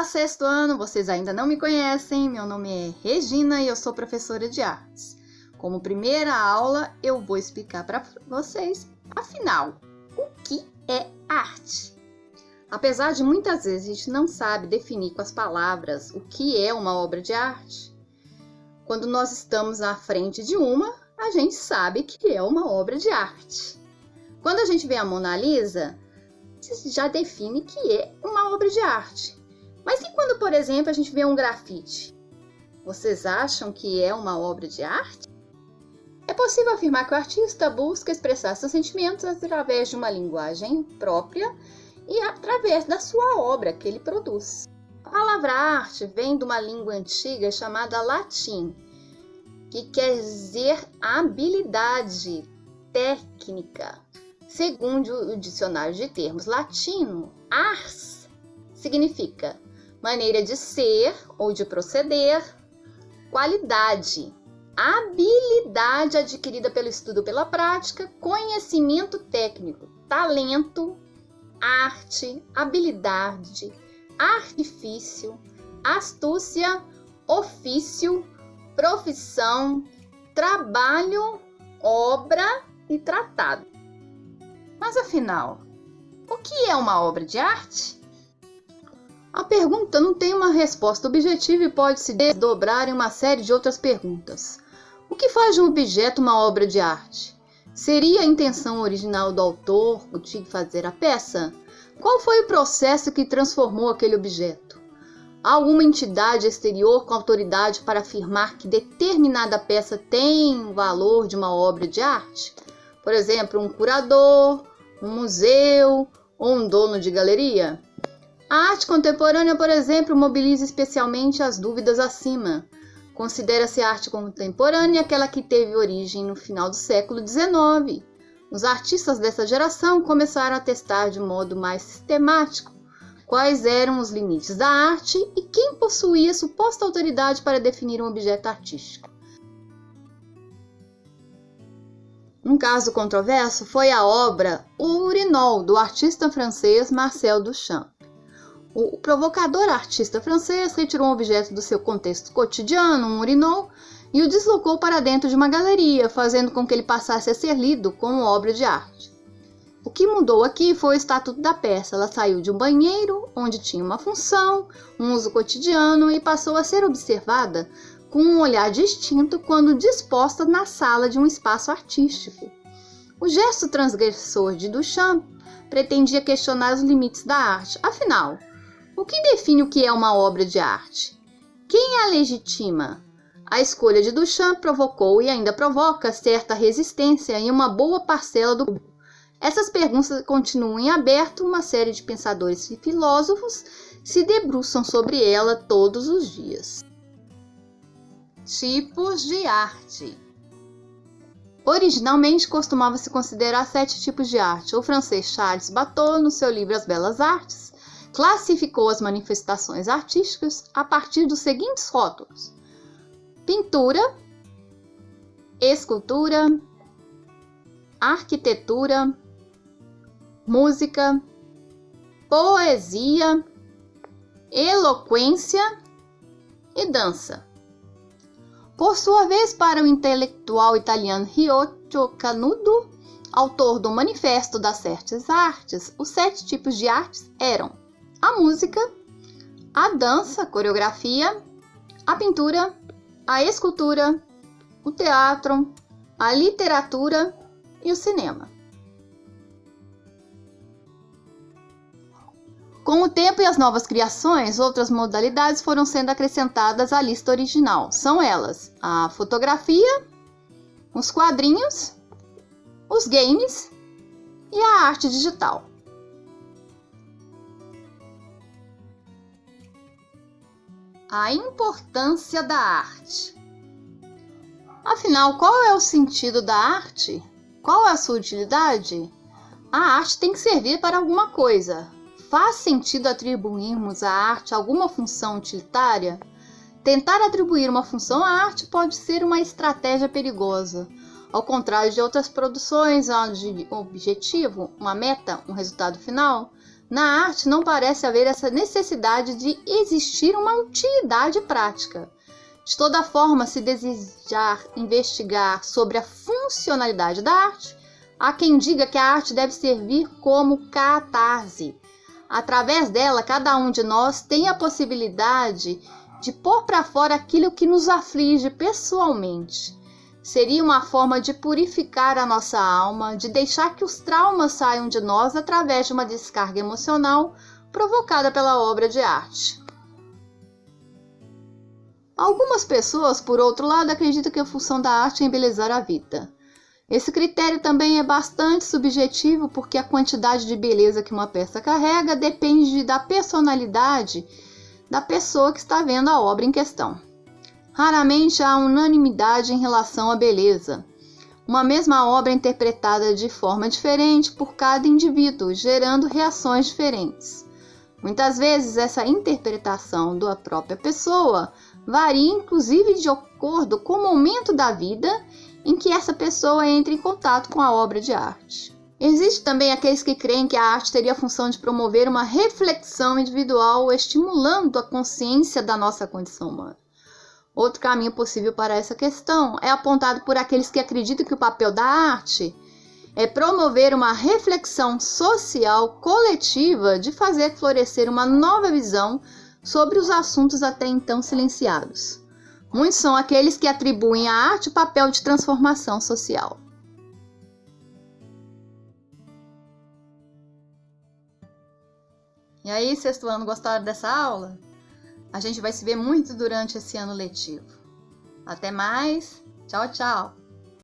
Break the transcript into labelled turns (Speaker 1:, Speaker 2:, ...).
Speaker 1: Olá, sexto ano! Vocês ainda não me conhecem, meu nome é Regina e eu sou professora de artes. Como primeira aula, eu vou explicar para vocês, afinal, o que é arte? Apesar de muitas vezes a gente não sabe definir com as palavras o que é uma obra de arte, quando nós estamos na frente de uma, a gente sabe que é uma obra de arte. Quando a gente vê a Mona Lisa, já define que é uma obra de arte. Mas e quando, por exemplo, a gente vê um grafite? Vocês acham que é uma obra de arte? É possível afirmar que o artista busca expressar seus sentimentos através de uma linguagem própria e através da sua obra que ele produz. A palavra arte vem de uma língua antiga chamada latim, que quer dizer habilidade, técnica. Segundo o dicionário de termos latino, ars significa maneira de ser ou de proceder, qualidade, habilidade adquirida pelo estudo ou pela prática, conhecimento técnico, talento, arte, habilidade, artifício, astúcia, ofício, profissão, trabalho, obra e tratado. Mas afinal, o que é uma obra de arte? A pergunta não tem uma resposta objetiva e pode se desdobrar em uma série de outras perguntas. O que faz de um objeto uma obra de arte? Seria a intenção original do autor de fazer a peça? Qual foi o processo que transformou aquele objeto? Há alguma entidade exterior com autoridade para afirmar que determinada peça tem o valor de uma obra de arte? Por exemplo, um curador, um museu ou um dono de galeria? A arte contemporânea, por exemplo, mobiliza especialmente as dúvidas acima. Considera-se arte contemporânea aquela que teve origem no final do século XIX. Os artistas dessa geração começaram a testar de modo mais sistemático quais eram os limites da arte e quem possuía suposta autoridade para definir um objeto artístico. Um caso controverso foi a obra O Urinol, do artista francês Marcel Duchamp. O provocador artista francês retirou um objeto do seu contexto cotidiano, um urinol, e o deslocou para dentro de uma galeria, fazendo com que ele passasse a ser lido como obra de arte. O que mudou aqui foi o estatuto da peça. Ela saiu de um banheiro, onde tinha uma função, um uso cotidiano, e passou a ser observada com um olhar distinto quando disposta na sala de um espaço artístico. O gesto transgressor de Duchamp pretendia questionar os limites da arte. Afinal, o que define o que é uma obra de arte? Quem a legitima? A escolha de Duchamp provocou e ainda provoca certa resistência em uma boa parcela do público. Essas perguntas continuam em aberto, uma série de pensadores e filósofos se debruçam sobre ela todos os dias. Tipos de arte. Originalmente costumava-se considerar 7 tipos de arte. O francês Charles Bateau, no seu livro As Belas Artes, classificou as manifestações artísticas a partir dos seguintes rótulos: pintura, escultura, arquitetura, música, poesia, eloquência e dança. Por sua vez, para o intelectual italiano Riccio Canudo, autor do Manifesto das Sete Artes, os 7 tipos de artes eram a música, a dança, coreografia, a pintura, a escultura, o teatro, a literatura e o cinema. Com o tempo e as novas criações, outras modalidades foram sendo acrescentadas à lista original. São elas a fotografia, os quadrinhos, os games e a arte digital. A importância da arte. Afinal, qual é o sentido da arte? Qual é a sua utilidade? A arte tem que servir para alguma coisa. Faz sentido atribuirmos à arte alguma função utilitária? Tentar atribuir uma função à arte pode ser uma estratégia perigosa. Ao contrário de outras produções onde o objetivo, uma meta, um resultado final, Na arte não parece haver essa necessidade de existir uma utilidade prática. De toda forma, se desejar investigar sobre a funcionalidade da arte, há quem diga que a arte deve servir como catarse. Através dela, cada um de nós tem a possibilidade de pôr para fora aquilo que nos aflige pessoalmente. Seria uma forma de purificar a nossa alma, de deixar que os traumas saiam de nós através de uma descarga emocional provocada pela obra de arte. Algumas pessoas, por outro lado, acreditam que a função da arte é embelezar a vida. Esse critério também é bastante subjetivo, porque a quantidade de beleza que uma peça carrega depende da personalidade da pessoa que está vendo a obra em questão. Raramente há unanimidade em relação à beleza. Uma mesma obra é interpretada de forma diferente por cada indivíduo, gerando reações diferentes. Muitas vezes essa interpretação da própria pessoa varia inclusive de acordo com o momento da vida em que essa pessoa entra em contato com a obra de arte. Existem também aqueles que creem que a arte teria a função de promover uma reflexão individual, estimulando a consciência da nossa condição humana. Outro caminho possível para essa questão é apontado por aqueles que acreditam que o papel da arte é promover uma reflexão social coletiva de fazer florescer uma nova visão sobre os assuntos até então silenciados. Muitos são aqueles que atribuem à arte o papel de transformação social. E aí, sexto ano, gostaram dessa aula? A gente vai se ver muito durante esse ano letivo. Até mais. Tchau, tchau.